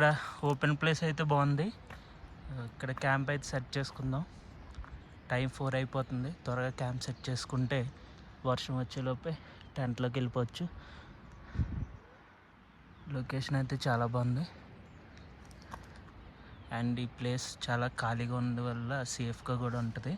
ఇక్కడ open place అయితే బాగుంది. ఇక్కడ క్యాంప్ అయితే సెట్ చేసుకుందాం. టైం 4 అయిపోతుంది. త్వరగా క్యాంప్ సెట్ చేసుకుంటే వర్షం వచ్చేలోపే టెంట్లోకి వెళ్ళిపోవచ్చు. లొకేషన్ అయితే చాలా బాగుంది. అండ్ ఈ ప్లేస్ చాలా ఖాళీగా ఉన్న వల్ల సేఫ్గా కూడా ఉంటుంది.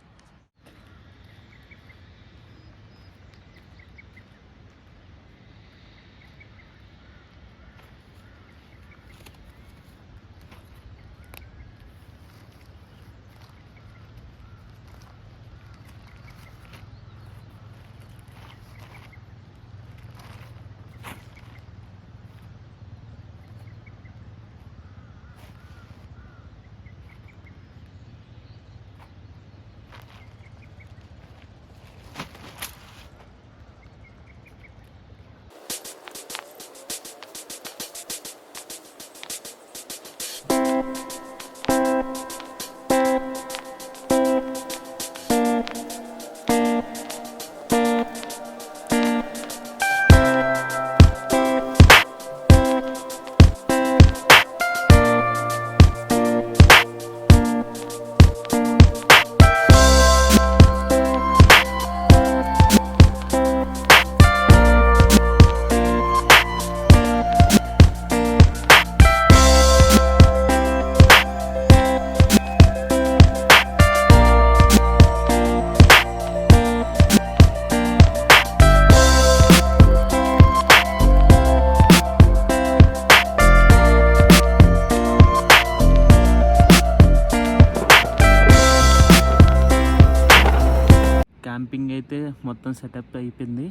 క్యాంపింగ్ అయితే మొత్తం సెటప్ అయిపోయింది.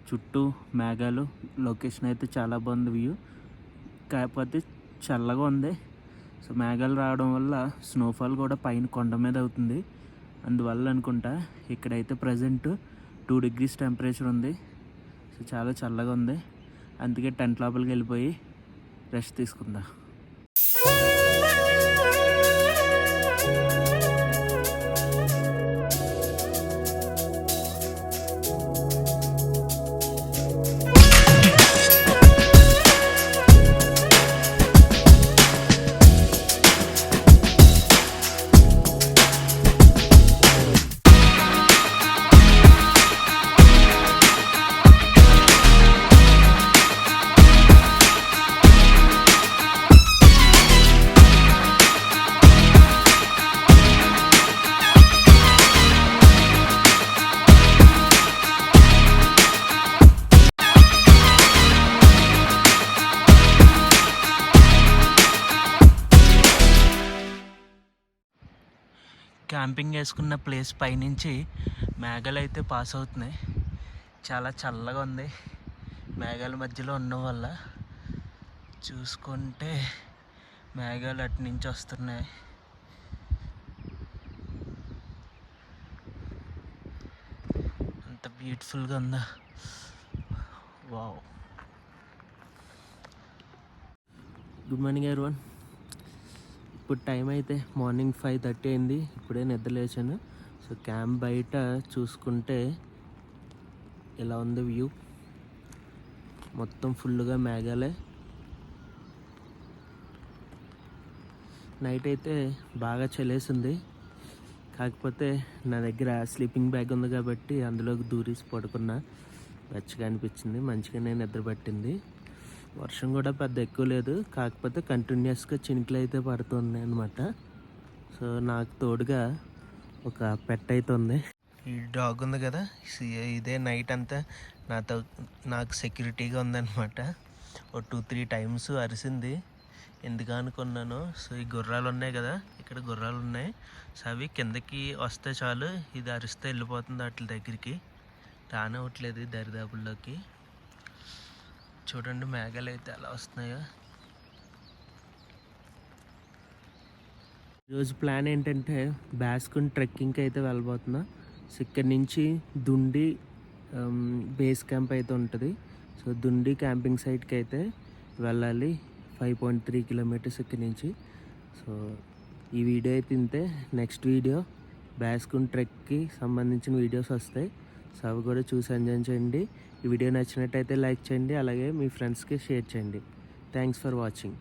చుట్టూ మేఘాలు, లొకేషన్ అయితే చాలా బాగుంది వ్యూ. కాకపోతే చల్లగా ఉంది. సో మేఘాలు రావడం వల్ల స్నోఫాల్ కూడా పైన కొండ మీద అవుతుంది. అందువల్ల అనుకుంటా ఇక్కడైతే ప్రజెంట్ 2 degrees టెంపరేచర్ ఉంది. సో చాలా చల్లగా ఉంది. అందుకే టెంట్ లోపలికి వెళ్ళిపోయి రెస్ట్ తీసుకుందా. క్యాంపింగ్ వేసుకున్న ప్లేస్ పైనుంచి మేఘాలు అయితే పాస్ అవుతున్నాయి. చాలా చల్లగా ఉంది. మేఘాల మధ్యలో ఉండడం వల్ల చూసుకుంటే మేఘాలు అటు నుంచి వస్తున్నాయి. అంత బ్యూటిఫుల్గా ఉందా. వావ్. Good morning everyone. ఇప్పుడు టైం అయితే మార్నింగ్ 5:30 అయింది. ఇప్పుడే నిద్ర లేచాను. సో క్యాంప్ బయట చూసుకుంటే ఇలా ఉంది వ్యూ. మొత్తం ఫుల్గా మేఘాలే. నైట్ అయితే బాగా చలేసింది. కాకపోతే నా దగ్గర స్లీపింగ్ బ్యాగ్ ఉంది కాబట్టి అందులోకి దూరేసి పడుకున్నా. వెచ్చగా అనిపించింది. మంచిగానే నిద్ర పట్టింది. వర్షం కూడా పెద్ద ఎక్కువ లేదు. కాకపోతే కంటిన్యూస్గా చినుకులు అయితే పడుతున్నాయి అన్నమాట. సో నాకు తోడుగా ఒక పెట్ అయితే ఉంది. ఈ డాగ్ ఉంది కదా, ఇదే నైట్ అంతా నాకు సెక్యూరిటీగా ఉందన్నమాట. ఒక 2-3 times అరిసింది. ఎందుకు అనుకున్నాను. సో ఈ గుర్రాలు ఉన్నాయి కదా, ఇక్కడ గుర్రాలు ఉన్నాయి. సో అవి కిందకి వస్తే చాలు ఇది అరిస్తే వెళ్ళిపోతుంది వాటి దగ్గరికి. రానివ్వట్లేదు దరిదాపుల్లోకి. చూడండి మేఘాలు అయితే ఎలా వస్తున్నాయో. ఈరోజు ప్లాన్ ఏంటంటే బాస్కున్ ట్రెక్కింగ్కి అయితే వెళ్ళబోతున్నా. సో ఇక్కడ నుంచి దుండి బేస్ క్యాంప్ అయితే ఉంటుంది. సో దుండి క్యాంపింగ్ సైట్కి అయితే వెళ్ళాలి. 5.3 kilometers ఇక్కడ నుంచి. సో ఈ వీడియో అయితే ఇంతే. నెక్స్ట్ వీడియో బాస్కున్ ట్రెక్కి సంబంధించిన వీడియోస్ వస్తాయి. సో అవి కూడా చూసి ఎంజాయ్ చేయండి. ఈ వీడియో నచ్చినట్టయితే లైక్ చేయండి. అలాగే మీ ఫ్రెండ్స్కి షేర్ చేయండి. Thanks for watching.